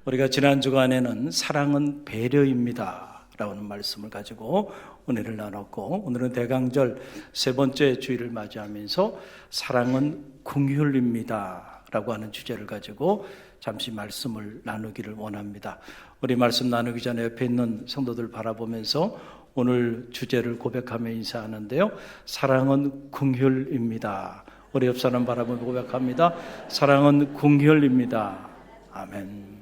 우리가 지난 주간에는 사랑은 배려입니다 라는 말씀을 가지고 은혜를 나눴고, 오늘은 대강절 세 번째 주일을 맞이하면서 사랑은 긍휼입니다 라고 하는 주제를 가지고 잠시 말씀을 나누기를 원합니다. 우리 말씀 나누기 전에 옆에 있는 성도들 바라보면서 오늘 주제를 고백하며 인사하는데요, 사랑은 긍휼입니다. 우리 옆 사람 바라보며 고백합니다. 사랑은 긍휼입니다. 아멘.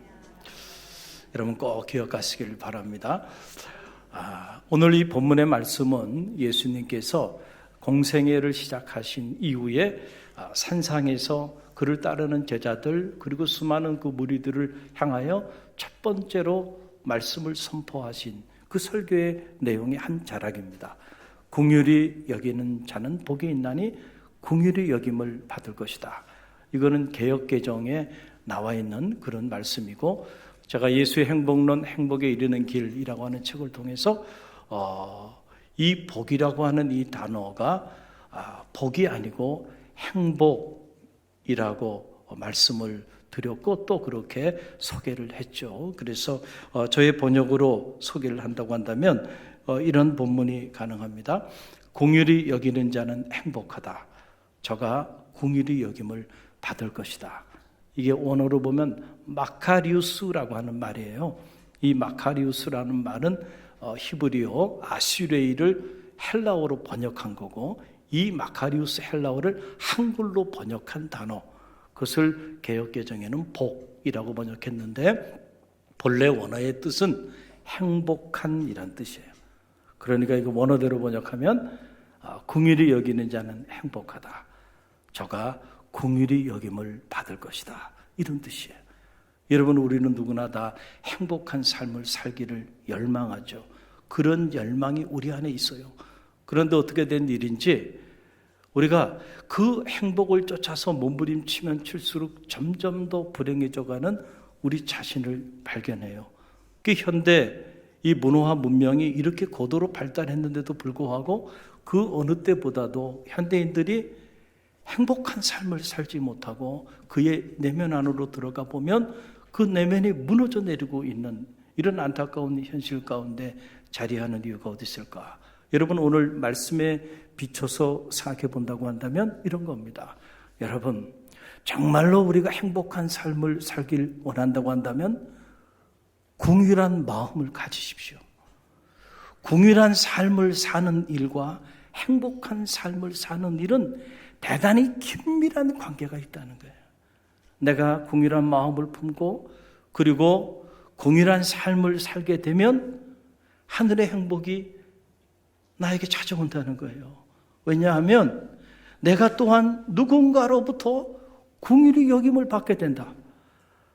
여러분 꼭 기억하시길 바랍니다. 오늘 이 본문의 말씀은 예수님께서 공생애를 시작하신 이후에 산상에서 그를 따르는 제자들 그리고 수많은 그 무리들을 향하여 첫 번째로 말씀을 선포하신 그 설교의 내용의 한 자락입니다. 긍휼히 여기는 자는 복이 있나니 긍휼히 여김을 받을 것이다. 이거는 개역개정에 나와 있는 그런 말씀이고, 제가 예수의 행복론 행복에 이르는 길이라고 하는 책을 통해서 이 복이라고 하는 이 단어가 복이 아니고 행복이라고 말씀을 드렸고 또 그렇게 소개를 했죠. 그래서 저의 번역으로 소개를 한다고 한다면 이런 본문이 가능합니다. 긍휼히 여기는 자는 행복하다. 저가 긍휼히 여김을 받을 것이다. 이게 원어로 보면 마카리우스라고 하는 말이에요. 이 마카리우스라는 말은 히브리어 아슈레이를 헬라어로 번역한 거고, 이 마카리우스 헬라어를 한글로 번역한 단어, 그것을 개역개정에는 복이라고 번역했는데 본래 원어의 뜻은 행복한이란 뜻이에요. 그러니까 이거 원어대로 번역하면 긍휼히 여기는 자는 행복하다. 저가 긍휼히 여김을 받을 것이다. 이런 뜻이에요. 여러분, 우리는 누구나 다 행복한 삶을 살기를 열망하죠. 그런 열망이 우리 안에 있어요. 그런데 어떻게 된 일인지 우리가 그 행복을 쫓아서 몸부림치면 칠수록 점점 더 불행해져가는 우리 자신을 발견해요. 그 현대 이 문화와 문명이 이렇게 고도로 발달했는데도 불구하고 그 어느 때보다도 현대인들이 행복한 삶을 살지 못하고 그의 내면 안으로 들어가 보면 그 내면이 무너져 내리고 있는 이런 안타까운 현실 가운데 자리하는 이유가 어디 있을까? 여러분, 오늘 말씀에 비춰서 생각해 본다고 한다면 이런 겁니다. 여러분, 정말로 우리가 행복한 삶을 살길 원한다고 한다면 긍휼한 마음을 가지십시오. 긍휼한 삶을 사는 일과 행복한 삶을 사는 일은 대단히 긴밀한 관계가 있다는 거예요. 내가 긍휼한 마음을 품고 그리고 긍휼한 삶을 살게 되면 하늘의 행복이 나에게 찾아온다는 거예요. 왜냐하면 내가 또한 누군가로부터 긍휼히 여김을 받게 된다.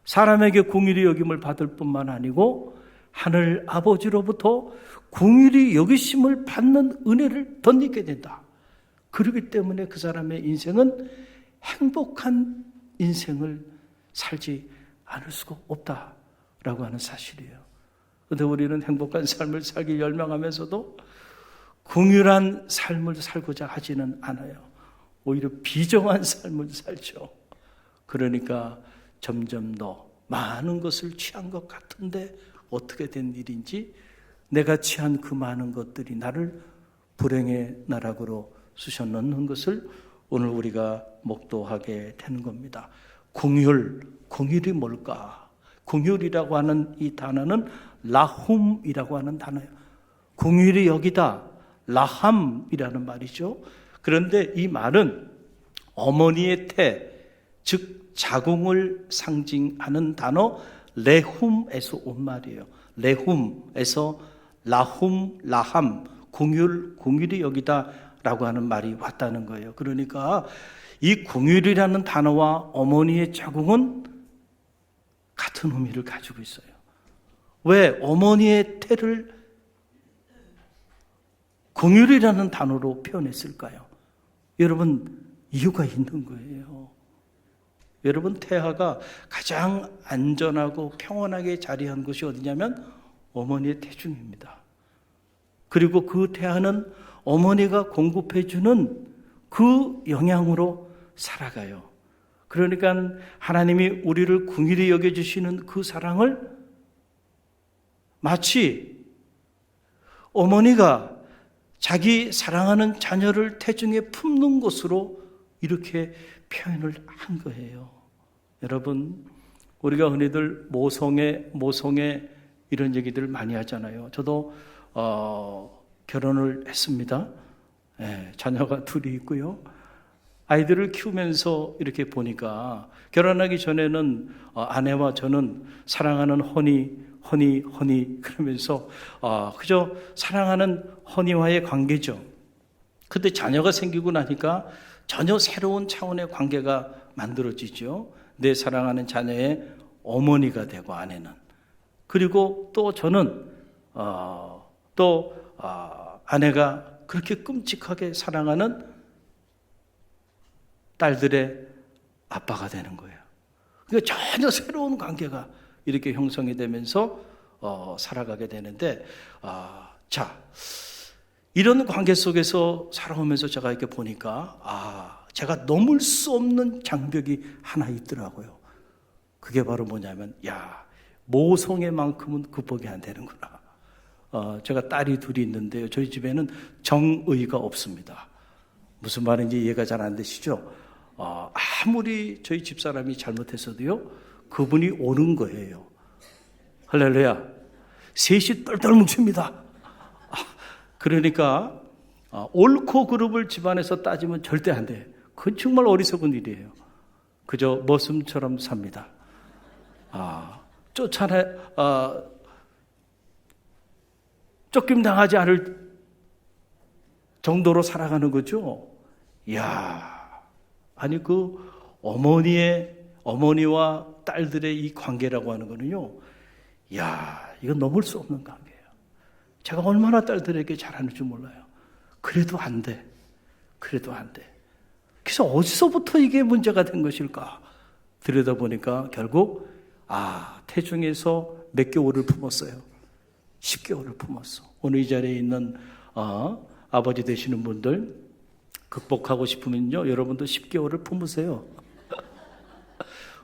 사람에게 긍휼히 여김을 받을 뿐만 아니고 하늘 아버지로부터 긍휼히 여기심을 받는 은혜를 덧입게 된다. 그렇기 때문에 그 사람의 인생은 행복한 인생을 살지 않을 수가 없다라고 하는 사실이에요. 그런데 우리는 행복한 삶을 살기 열망하면서도 긍휼한 삶을 살고자 하지는 않아요. 오히려 비정한 삶을 살죠. 그러니까 점점 더 많은 것을 취한 것 같은데 어떻게 된 일인지 내가 취한 그 많은 것들이 나를 불행의 나락으로 쑤셔넣는 것을 오늘 우리가 목도하게 되는 겁니다. 긍휼이 뭘까? 긍휼이라고 하는 이 단어는 라훔이라고 하는 단어예요. 긍휼이 여기다, 라함이라는 말이죠. 그런데 이 말은 어머니의 태, 즉 자궁을 상징하는 단어 레훔에서 온 말이에요. 레훔에서 라훔, 라함, 긍휼이 여기다 라고 하는 말이 왔다는 거예요. 그러니까 이 긍휼이라는 단어와 어머니의 자궁은 같은 의미를 가지고 있어요. 왜 어머니의 태를 긍휼이라는 단어로 표현했을까요? 여러분, 이유가 있는 거예요. 여러분, 태아가 가장 안전하고 평온하게 자리한 곳이 어디냐면 어머니의 태중입니다. 그리고 그 태아는 어머니가 공급해주는 그 영향으로 살아가요. 그러니까 하나님이 우리를 긍휼히 여겨주시는 그 사랑을 마치 어머니가 자기 사랑하는 자녀를 태중에 품는 것으로 이렇게 표현을 한 거예요. 여러분, 우리가 흔히들 모성애 이런 얘기들을 많이 하잖아요. 저도 결혼을 했습니다. 자녀가 둘이 있고요. 아이들을 키우면서 이렇게 보니까 결혼하기 전에는 아내와 저는 사랑하는 허니 그러면서 그저 사랑하는 허니와의 관계죠. 근데 자녀가 생기고 나니까 전혀 새로운 차원의 관계가 만들어지죠. 내 사랑하는 자녀의 어머니가 되고 아내는. 그리고 또 저는 아내가 그렇게 끔찍하게 사랑하는 딸들의 아빠가 되는 거예요. 그러니까 전혀 새로운 관계가 이렇게 형성이 되면서 살아가게 되는데, 이런 관계 속에서 살아오면서 제가 이렇게 보니까 제가 넘을 수 없는 장벽이 하나 있더라고요. 그게 바로 뭐냐면, 모성애만큼은 극복이 안 되는구나. 제가 딸이 둘이 있는데요. 저희 집에는 정의가 없습니다. 무슨 말인지 이해가 잘 안 되시죠? 아무리 저희 집사람이 잘못했어도요, 그분이 옳은 거예요. 할렐루야. 셋이 똘똘 뭉칩니다. 그러니까 옳고 그름을 집안에서 따지면 절대 안 돼. 그건 정말 어리석은 일이에요. 그저 머슴처럼 삽니다. 쫓김당하지 않을 정도로 살아가는 거죠. 아니 그 어머니와 딸들의 이 관계라고 하는 거는요, 이건 넘을 수 없는 관계예요. 제가 얼마나 딸들에게 잘하는 줄 몰라요. 그래도 안 돼. 그래서 어디서부터 이게 문제가 된 것일까? 들여다보니까 결국 태중에서 몇 개월을 품었어요. 10개월을 품었어. 오늘 이 자리에 있는 아버지 되시는 분들 극복하고 싶으면요, 여러분도 10개월을 품으세요.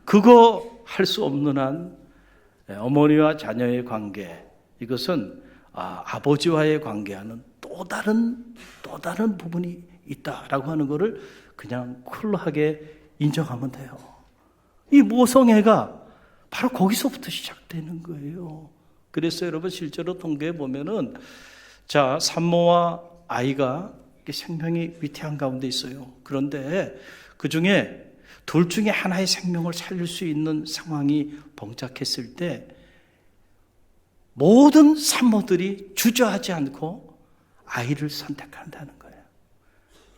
그거 할 수 없는 한 어머니와 자녀의 관계, 이것은 아버지와의 관계와는 또 다른 부분이 있다라고 하는 것을 그냥 쿨하게 인정하면 돼요. 이 모성애가 바로 거기서부터 시작되는 거예요. 그래서 여러분 실제로 통계에 보면은 산모와 아이가 생명이 위태한 가운데 있어요. 그런데 그 중에 둘 중에 하나의 생명을 살릴 수 있는 상황이 봉착했을 때 모든 산모들이 주저하지 않고 아이를 선택한다는 거예요.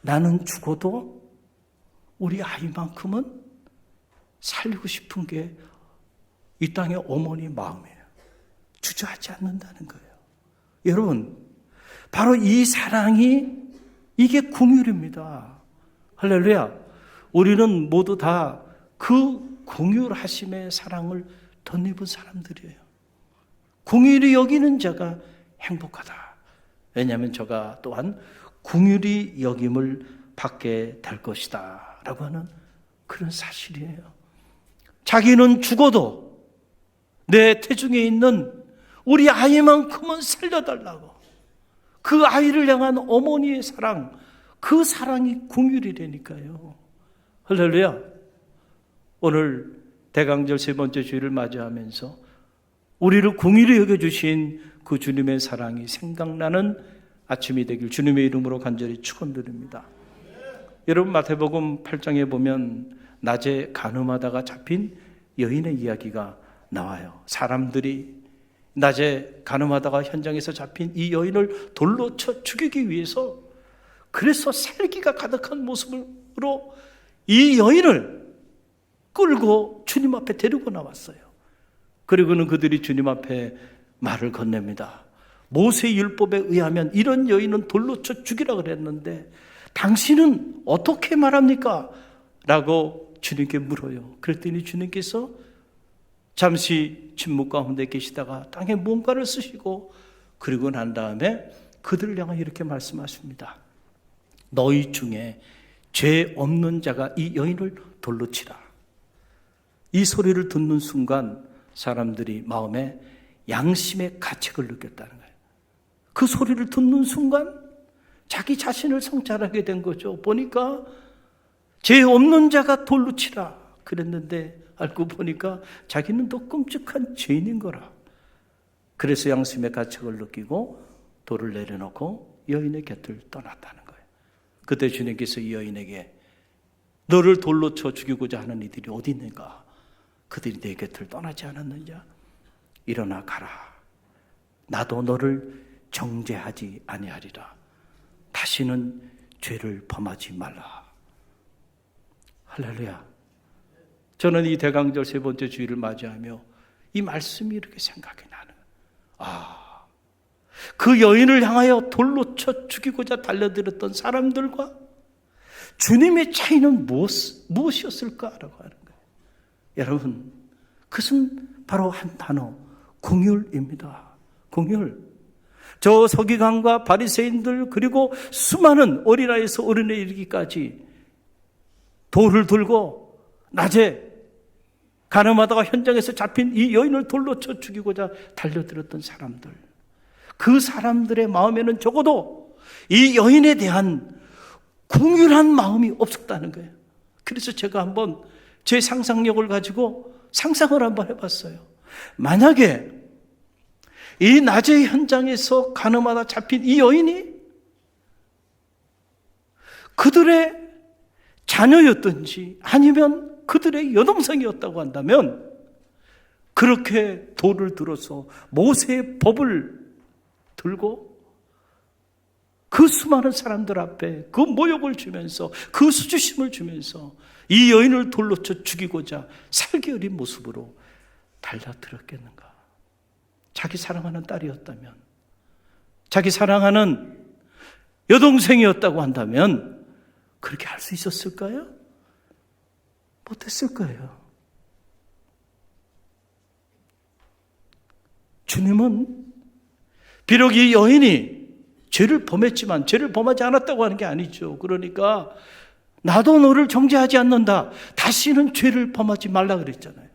나는 죽어도 우리 아이만큼은 살리고 싶은 게 이 땅의 어머니 마음이에요. 주저하지 않는다는 거예요. 여러분, 바로 이 사랑이 이게 긍휼입니다. 할렐루야. 우리는 모두 다 그 긍휼하심의 사랑을 덧입은 사람들이에요. 긍휼히 여기는 자가 행복하다. 왜냐하면 저가 또한 긍휼히 여김을 받게 될 것이다 라고 하는 그런 사실이에요. 자기는 죽어도 내 태중에 있는 우리 아이만큼은 살려달라고, 그 아이를 향한 어머니의 사랑, 그 사랑이 긍휼이라니까요. 할렐루야. 오늘 대강절 세 번째 주일을 맞이하면서 우리를 긍휼히 여겨주신 그 주님의 사랑이 생각나는 아침이 되길 주님의 이름으로 간절히 축원드립니다. 여러분, 마태복음 8장에 보면 낮에 간음하다가 잡힌 여인의 이야기가 나와요. 사람들이 낮에 간음하다가 현장에서 잡힌 이 여인을 돌로 쳐 죽이기 위해서, 그래서 살기가 가득한 모습으로 이 여인을 끌고 주님 앞에 데리고 나왔어요. 그리고는 그들이 주님 앞에 말을 건넵니다. 모세 율법에 의하면 이런 여인은 돌로 쳐 죽이라 그랬는데 당신은 어떻게 말합니까? 라고 주님께 물어요. 그랬더니 주님께서 잠시 침묵 가운데 계시다가 땅에 뭔가를 쓰시고 그리고 난 다음에 그들을 향해 이렇게 말씀하십니다. 너희 중에 죄 없는 자가 이 여인을 돌로 치라. 이 소리를 듣는 순간 사람들이 마음에 양심의 가책을 느꼈다는 거예요. 그 소리를 듣는 순간 자기 자신을 성찰하게 된 거죠. 보니까 죄 없는 자가 돌로 치라 그랬는데 알고 보니까 자기는 더 끔찍한 죄인인 거라. 그래서 양심의 가책을 느끼고 돌을 내려놓고 여인의 곁을 떠났다는 거예요. 그때 주님께서 이 여인에게 너를 돌로 쳐 죽이고자 하는 이들이 어디 있는가? 그들이 내 곁을 떠나지 않았느냐? 일어나 가라. 나도 너를 정죄하지 아니하리라. 다시는 죄를 범하지 말라. 할렐루야. 저는 이 대강절 세 번째 주일을 맞이하며 이 말씀이 이렇게 생각이 나는 거예요. 그 여인을 향하여 돌로 쳐 죽이고자 달려들었던 사람들과 주님의 차이는 무엇이었을까라고 하는 거예요. 여러분, 그것은 바로 한 단어, 긍휼입니다. 긍휼. 저 서기관과 바리새인들 그리고 수많은 어린아이에서 어른에 이르기까지 돌을 들고 낮에 가늠하다가 현장에서 잡힌 이 여인을 돌로 쳐 죽이고자 달려들었던 사람들, 그 사람들의 마음에는 적어도 이 여인에 대한 긍휼한 마음이 없었다는 거예요. 그래서 제가 한번 제 상상력을 가지고 상상을 한번 해봤어요. 만약에 이 낮의 현장에서 가늠하다 잡힌 이 여인이 그들의 자녀였든지 아니면 그들의 여동생이었다고 한다면 그렇게 돌을 들어서 모세의 법을 들고 그 수많은 사람들 앞에 그 모욕을 주면서 그 수주심을 주면서 이 여인을 돌로 쳐 죽이고자 살기 어린 모습으로 달려들었겠는가? 자기 사랑하는 딸이었다면, 자기 사랑하는 여동생이었다고 한다면 그렇게 할 수 있었을까요? 못했을 거예요. 주님은 비록 이 여인이 죄를 범했지만 죄를 범하지 않았다고 하는 게 아니죠. 그러니까 나도 너를 정죄하지 않는다. 다시는 죄를 범하지 말라 그랬잖아요.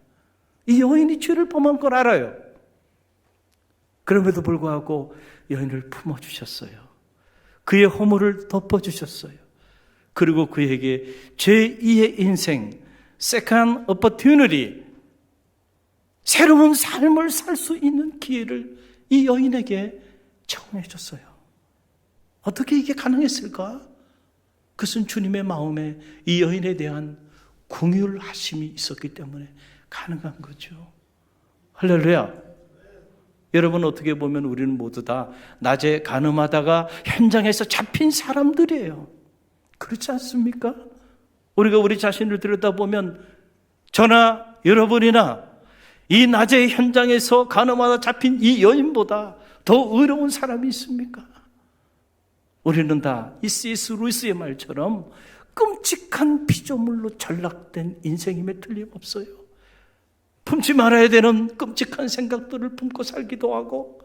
이 여인이 죄를 범한 걸 알아요. 그럼에도 불구하고 여인을 품어주셨어요. 그의 허물을 덮어주셨어요. 그리고 그에게 제2의 인생, second opportunity, 새로운 삶을 살 수 있는 기회를 이 여인에게 제공해 줬어요. 어떻게 이게 가능했을까? 그것은 주님의 마음에 이 여인에 대한 긍휼하심이 있었기 때문에 가능한 거죠. 할렐루야. 여러분, 어떻게 보면 우리는 모두 다 낮에 가늠하다가 현장에서 잡힌 사람들이에요. 그렇지 않습니까? 우리가 우리 자신을 들여다보면 저나 여러분이나 이 낮의 현장에서 가늠하다 잡힌 이 여인보다 더 의로운 사람이 있습니까? 우리는 다 이 C.S. 루이스의 말처럼 끔찍한 피조물로 전락된 인생임에 틀림없어요. 품지 말아야 되는 끔찍한 생각들을 품고 살기도 하고,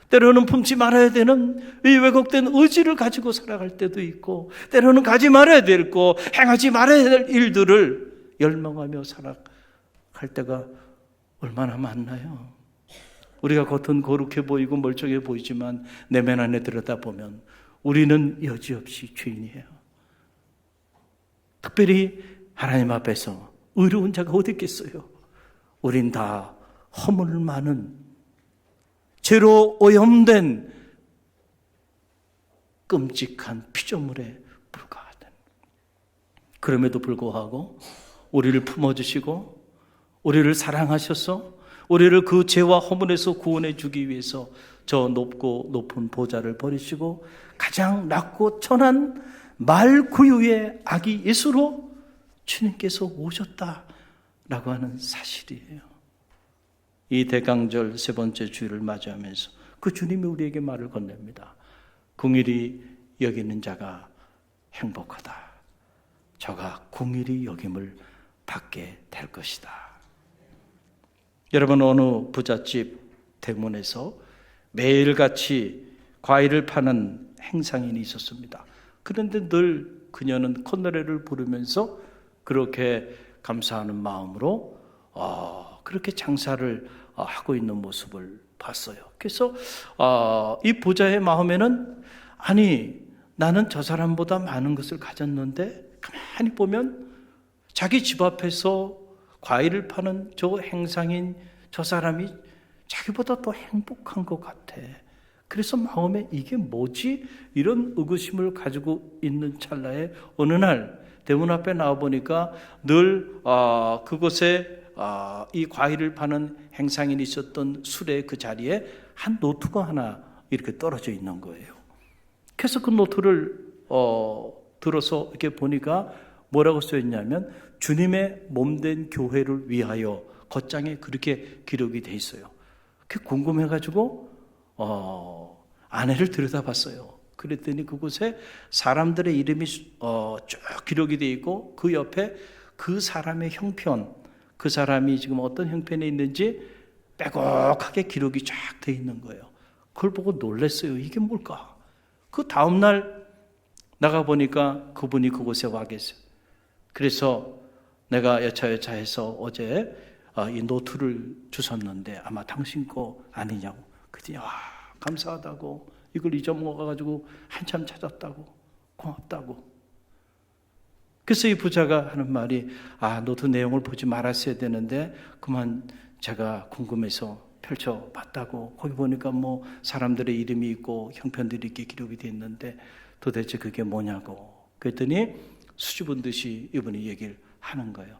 때로는 품지 말아야 되는 이 왜곡된 의지를 가지고 살아갈 때도 있고, 때로는 가지 말아야 될 거, 행하지 말아야 될 일들을 열망하며 살아갈 때가 얼마나 많나요? 우리가 겉은 거룩해 보이고 멀쩡해 보이지만 내면 안에 들여다보면 우리는 여지없이 죄인이에요. 특별히 하나님 앞에서 의로운 자가 어디 있겠어요? 우린 다 허물 많은 죄로 오염된 끔찍한 피조물에 불과하던, 그럼에도 불구하고 우리를 품어주시고 우리를 사랑하셔서 우리를 그 죄와 허물에서 구원해 주기 위해서 저 높고 높은 보좌를 버리시고 가장 낮고 천한 말구유의 아기 예수로 주님께서 오셨다라고 하는 사실이에요. 이 대강절 세 번째 주일을 맞이하면서 그 주님이 우리에게 말을 건넵니다. 긍휼히 여기는 자가 행복하다. 저가 긍휼히 여김을 받게 될 것이다. 여러분, 어느 부잣집 대문에서 매일같이 과일을 파는 행상인이 있었습니다. 그런데 늘 그녀는 콧노래를 부르면서 그렇게 감사하는 마음으로 그렇게 장사를 하고 있는 모습을 봤어요. 그래서 이 부자의 마음에는 아니 나는 저 사람보다 많은 것을 가졌는데 가만히 보면 자기 집 앞에서 과일을 파는 저 행상인 저 사람이 자기보다 더 행복한 것 같아. 그래서 마음에 이게 뭐지? 이런 의구심을 가지고 있는 찰나에 어느 날 대문 앞에 나와보니까 늘 그곳에 이 과일을 파는 행상인이 있었던 수레 그 자리에 한 노트가 하나 이렇게 떨어져 있는 거예요. 그래서 그 노트를 들어서 이렇게 보니까 뭐라고 써있냐면 주님의 몸된 교회를 위하여 겉장에 그렇게 기록이 돼 있어요. 그게 궁금해가지고 아내를 들여다봤어요. 그랬더니 그곳에 사람들의 이름이 쭉 기록이 돼 있고 그 옆에 그 사람의 형편, 그 사람이 지금 어떤 형편에 있는지 빼곡하게 기록이 쫙 돼 있는 거예요. 그걸 보고 놀랐어요. 이게 뭘까? 그 다음날 나가보니까 그분이 그곳에 와 계세요. 그래서 내가 여차여차해서 어제 이 노트를 주셨는데 아마 당신 거 아니냐고. 그랬더니 감사하다고, 이걸 잊어먹어가지고 한참 찾았다고, 고맙다고. 그래서 이 부자가 하는 말이 노트 내용을 보지 말았어야 되는데 그만 제가 궁금해서 펼쳐봤다고. 거기 보니까 뭐 사람들의 이름이 있고 형편들이 이렇게 기록이 돼 있는데 도대체 그게 뭐냐고. 그랬더니 수줍은 듯이 이분이 얘기를 하는 거예요.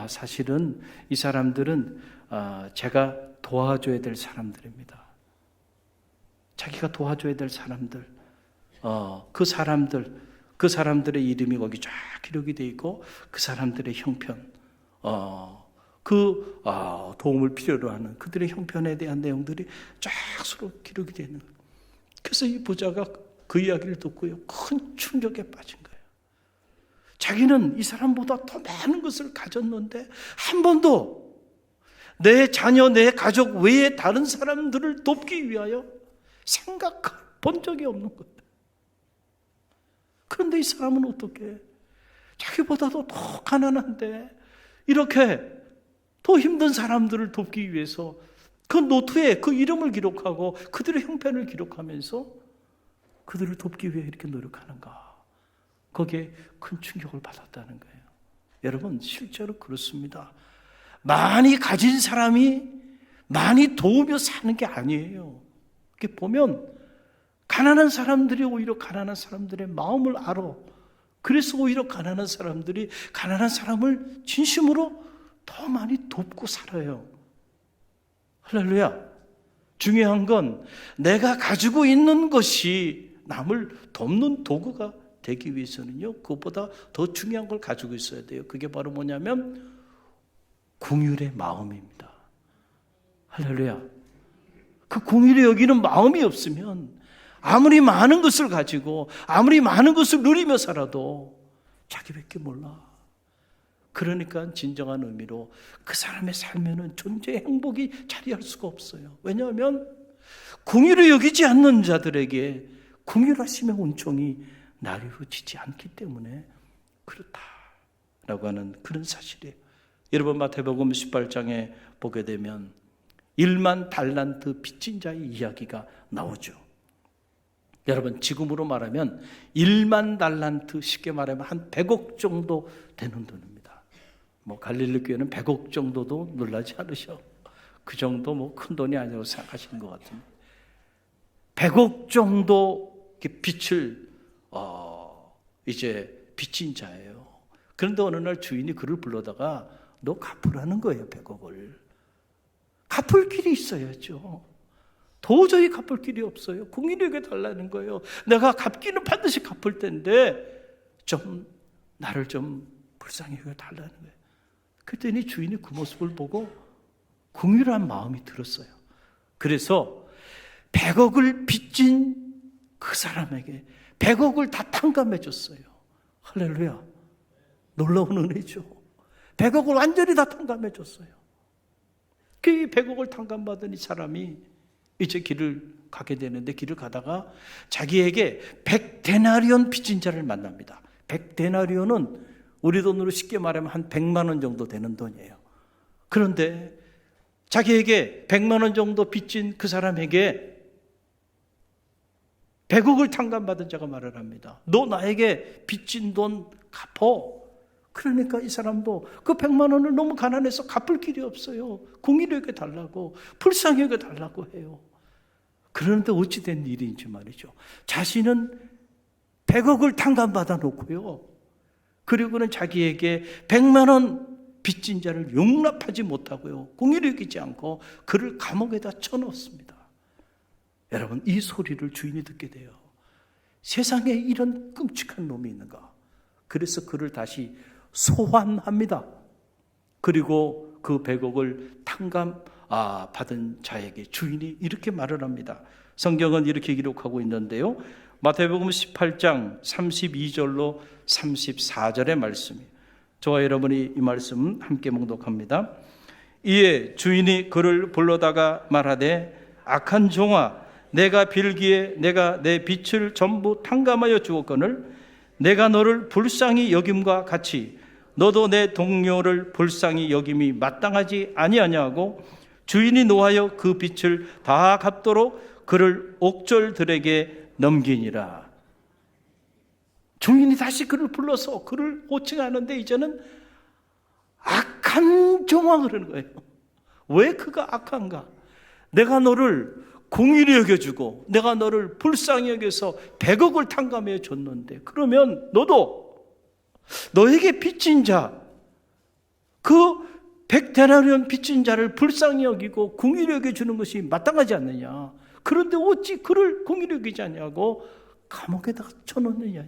사실은 이 사람들은 제가 도와줘야 될 사람들입니다. 자기가 도와줘야 될 사람들, 그 사람들의 이름이 거기 쫙 기록이 돼 있고 그 사람들의 형편, 도움을 필요로 하는 그들의 형편에 대한 내용들이 쫙 서로 기록이 되어 있는 거예요. 그래서 이 부자가 그 이야기를 듣고요, 큰 충격에 빠진 거예요. 자기는 이 사람보다 더 많은 것을 가졌는데 한 번도 내 자녀, 내 가족 외에 다른 사람들을 돕기 위하여 생각해 본 적이 없는 거예요. 그런데 이 사람은 어떻게 자기보다도 더 가난한데 이렇게 더 힘든 사람들을 돕기 위해서 그 노트에 그 이름을 기록하고 그들의 형편을 기록하면서 그들을 돕기 위해 이렇게 노력하는가? 거기에 큰 충격을 받았다는 거예요. 여러분, 실제로 그렇습니다. 많이 가진 사람이 많이 도우며 사는 게 아니에요. 이렇게 보면 가난한 사람들이 오히려 가난한 사람들의 마음을 알아. 그래서 오히려 가난한 사람들이 가난한 사람을 진심으로 더 많이 돕고 살아요. 할렐루야. 중요한 건 내가 가지고 있는 것이 남을 돕는 도구가 되기 위해서는요, 그것보다 더 중요한 걸 가지고 있어야 돼요. 그게 바로 뭐냐면 긍휼의 마음입니다. 할렐루야. 그 긍휼히 여기는 마음이 없으면 아무리 많은 것을 가지고 아무리 많은 것을 누리며 살아도 자기밖에 몰라. 그러니까 진정한 의미로 그 사람의 삶에는 존재의 행복이 자리할 수가 없어요. 왜냐하면 긍휼히 여기지 않는 자들에게 긍휼하심의 은총이 나뉘어지지 않기 때문에 그렇다라고 하는 그런 사실이에요. 여러분, 마태복음 18장에 보게 되면 1만 달란트 빚진 자의 이야기가 나오죠. 여러분, 지금으로 말하면 1만 달란트, 쉽게 말하면 한 100억 정도 되는 돈입니다. 갈릴리 교회는 100억 정도도 놀라지 않으셔. 그 정도 큰 돈이 아니라고 생각하시는 것 같은데 100억 정도 빚을 이제 빚진 자예요. 그런데 어느 날 주인이 그를 불러다가 너 갚으라는 거예요. 100억을. 갚을 길이 있어야죠. 도저히 갚을 길이 없어요. 긍휼하게 달라는 거예요. 내가 갚기는 반드시 갚을 텐데 좀 나를 좀 불쌍히 여겨 달라는 거예요. 그랬더니 주인이 그 모습을 보고 긍휼한 마음이 들었어요. 그래서 100억을 빚진 그 사람에게 100억을 다 탕감해 줬어요. 할렐루야. 놀라운 은혜죠. 100억을 완전히 다 탕감해 줬어요. 그 100억을 탕감받은 이 사람이 이제 길을 가게 되는데 길을 가다가 자기에게 100데나리온 빚진 자를 만납니다. 100데나리온은 우리 돈으로 쉽게 말하면 한 100만 원 정도 되는 돈이에요. 그런데 자기에게 100만 원 정도 빚진 그 사람에게 100억을 탕감받은 자가 말을 합니다. 너 나에게 빚진 돈 갚어. 그러니까 이 사람도 그 100만 원을 너무 가난해서 갚을 길이 없어요. 공의력에 달라고, 불쌍하게 달라고 해요. 그런데 어찌 된 일인지 말이죠. 자신은 100억을 탕감받아 놓고요. 그리고는 자기에게 100만 원 빚진 자를 용납하지 못하고요. 공의를 이기지 않고 그를 감옥에다 쳐넣었습니다. 여러분, 이 소리를 주인이 듣게 돼요. 세상에 이런 끔찍한 놈이 있는가? 그래서 그를 다시 소환합니다. 그리고 그 100억을 받은 자에게 주인이 이렇게 말을 합니다. 성경은 이렇게 기록하고 있는데요. 마태복음 18장 32절로 34절의 말씀이에요. 저와 여러분이 이 말씀 함께 몽독합니다. 이에 주인이 그를 불러다가 말하되 악한 종아, 내가 빌기에 내가 내 빚을 전부 탕감하여 주었거늘 내가 너를 불쌍히 여김과 같이 너도 내 동료를 불쌍히 여김이 마땅하지 아니하냐고 주인이 노하여 그 빚을 다 갚도록 그를 옥졸들에게 넘기니라. 주인이 다시 그를 불러서 그를 호칭하는데 이제는 악한 종아 그러는 거예요. 왜 그가 악한가? 내가 너를 공의를 여겨주고 내가 너를 불쌍히 여겨서 100억을 탕감해 줬는데 그러면 너도 너에게 빚진 자, 그 100데나리온 빚진 자를 불쌍히 여기고 공의를 여겨주는 것이 마땅하지 않느냐. 그런데 어찌 그를 공의를 여기지 않냐고 감옥에다 쳐놓느냐.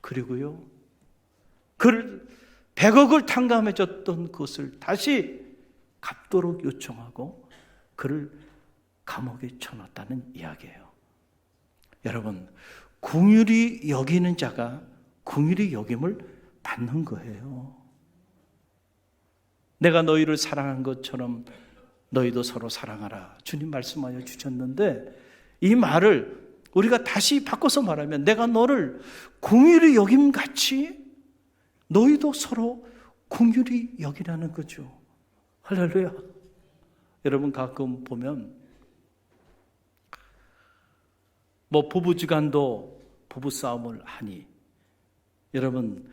그리고요, 그를 100억을 탕감해 줬던 것을 다시 갚도록 요청하고 그를 감옥에 쳐넣었다는 이야기예요. 여러분, 긍휼히 여기는 자가 긍휼히 여김을 받는 거예요. 내가 너희를 사랑한 것처럼 너희도 서로 사랑하라. 주님 말씀하여 주셨는데 이 말을 우리가 다시 바꿔서 말하면 내가 너를 긍휼히 여김같이 너희도 서로 긍휼히 여기라는 거죠. 할렐루야. 여러분, 가끔 보면 부부지간도 부부싸움을 하니 여러분,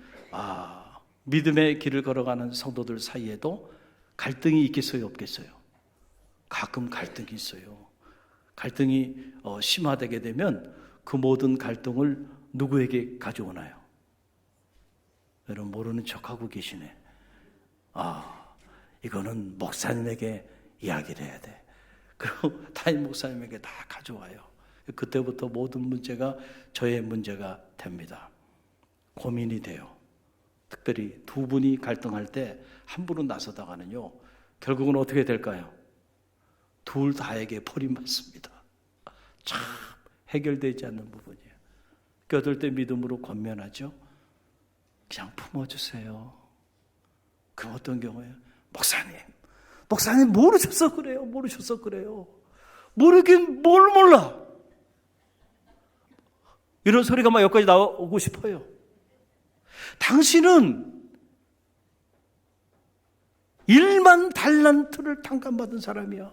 믿음의 길을 걸어가는 성도들 사이에도 갈등이 있겠어요, 없겠어요? 가끔 갈등이 있어요. 갈등이 심화되게 되면 그 모든 갈등을 누구에게 가져오나요? 여러분, 모르는 척하고 계시네. 이거는 목사님에게 이야기를 해야 돼. 그리고 담임 목사님에게 다 가져와요. 그때부터 모든 문제가 저의 문제가 됩니다. 고민이 돼요. 특별히 두 분이 갈등할 때 한 분은 나서다가는요, 결국은 어떻게 될까요? 둘 다에게 버림받습니다. 참 해결되지 않는 부분이에요. 어떨 때 믿음으로 권면하죠. 그냥 품어주세요. 그럼 어떤 경우에요? 목사님 모르셔서 그래요. 모르긴 뭘 몰라. 이런 소리가 막 여기까지 나오고 싶어요. 당신은 1만 달란트를 탕감받은 사람이야.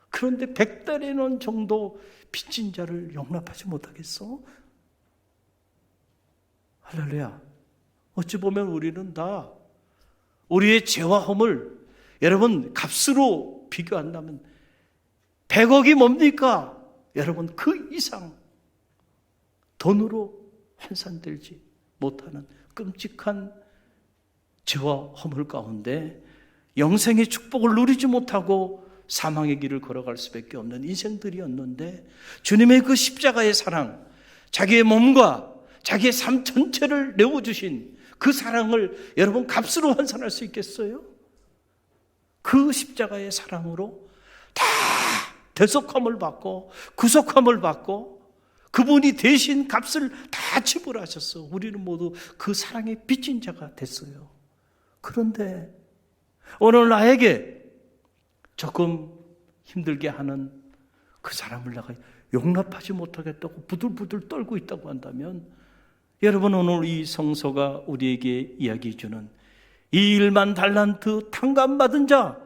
그런데 100달러는 정도 빚진 자를 용납하지 못하겠어? 할렐루야. 어찌 보면 우리는 다 우리의 죄와 허물, 여러분, 값으로 비교한다면 100억이 뭡니까? 여러분, 그 이상 돈으로 환산되지 못하는 끔찍한 죄와 허물 가운데 영생의 축복을 누리지 못하고 사망의 길을 걸어갈 수밖에 없는 인생들이었는데 주님의 그 십자가의 사랑, 자기의 몸과 자기의 삶 전체를 내어주신 그 사랑을 여러분 값으로 환산할 수 있겠어요? 그 십자가의 사랑으로 다 대속함을 받고 구속함을 받고 그분이 대신 값을 다 지불하셨어. 우리는 모두 그 사랑의 빚진 자가 됐어요. 그런데 오늘 나에게 조금 힘들게 하는 그 사람을 내가 용납하지 못하겠다고 부들부들 떨고 있다고 한다면, 여러분, 오늘 이 성서가 우리에게 이야기해 주는 이 1만 달란트 탕감받은 자,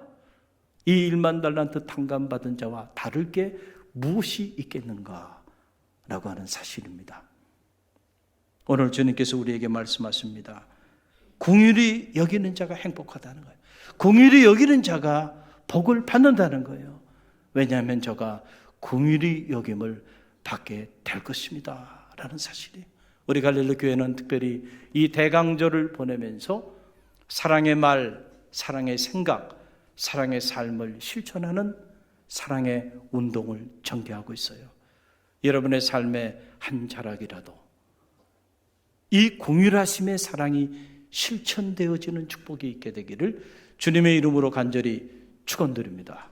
이 1만 달란트 탕감받은 자와 다를 게 무엇이 있겠는가 라고 하는 사실입니다. 오늘 주님께서 우리에게 말씀하십니다. 긍휼히 여기는 자가 행복하다는 거예요. 긍휼히 여기는 자가 복을 받는다는 거예요. 왜냐하면 저가 긍휼히 여김을 받게 될 것입니다 라는 사실이, 우리 갈릴리 교회는 특별히 이 대강절을 보내면서 사랑의 말, 사랑의 생각, 사랑의 삶을 실천하는 사랑의 운동을 전개하고 있어요. 여러분의 삶의 한 자락이라도 이 긍휼하심의 사랑이 실천되어지는 축복이 있게 되기를 주님의 이름으로 간절히 축원드립니다.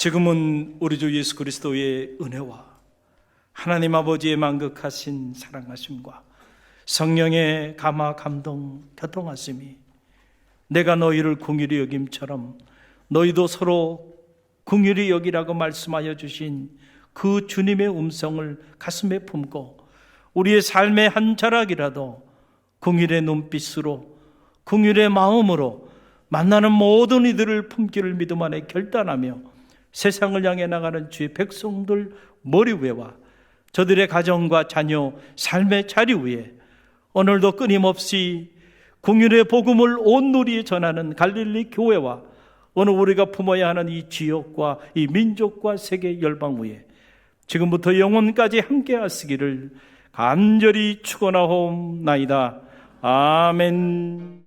지금은 우리 주 예수 그리스도의 은혜와 하나님 아버지의 만극하신 사랑하심과 성령의 감화 감동 교통하심이 내가 너희를 긍휼히 여김처럼 너희도 서로 긍휼히 여기라고 말씀하여 주신 그 주님의 음성을 가슴에 품고 우리의 삶의 한 자락이라도 긍휼의 눈빛으로 긍휼의 마음으로 만나는 모든 이들을 품기를 믿음 안에 결단하며 세상을 향해 나가는 주의 백성들 머리 위와 저들의 가정과 자녀 삶의 자리 위에 오늘도 끊임없이 긍휼의 복음을 온 누리에 전하는 갈릴리 교회와 오늘 우리가 품어야 하는 이 지역과 이 민족과 세계 열방 위에 지금부터 영원까지 함께 하시기를 간절히 축원하옵나이다. 아멘.